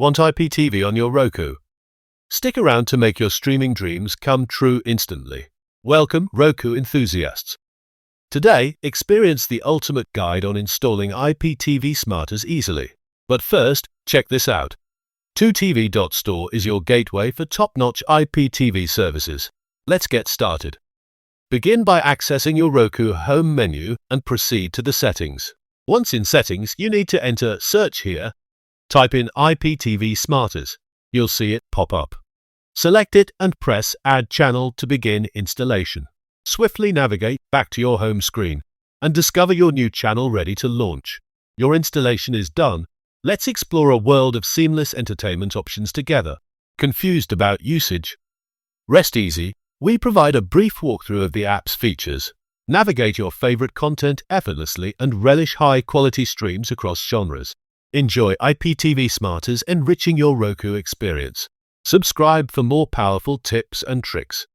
Want IPTV on your Roku? Stick around to make your streaming dreams come true instantly. Welcome, Roku enthusiasts. Today, experience the ultimate guide on installing IPTV Smarters easily. But first, check this out. 2TV.store is your gateway for top-notch IPTV services. Let's get started. Begin by accessing your Roku home menu and proceed to the settings. Once in settings, you need to enter Search here. Type in IPTV Smarters. You'll see it pop up. Select it and press Add Channel to begin installation. Swiftly navigate back to your home screen and discover your new channel ready to launch. Your installation is done. Let's explore a world of seamless entertainment options together. Confused about usage? Rest easy. We provide a brief walkthrough of the app's features. Navigate your favorite content effortlessly and relish high-quality streams across genres. Enjoy IPTV Smarters enriching your Roku experience. Subscribe for more powerful tips and tricks.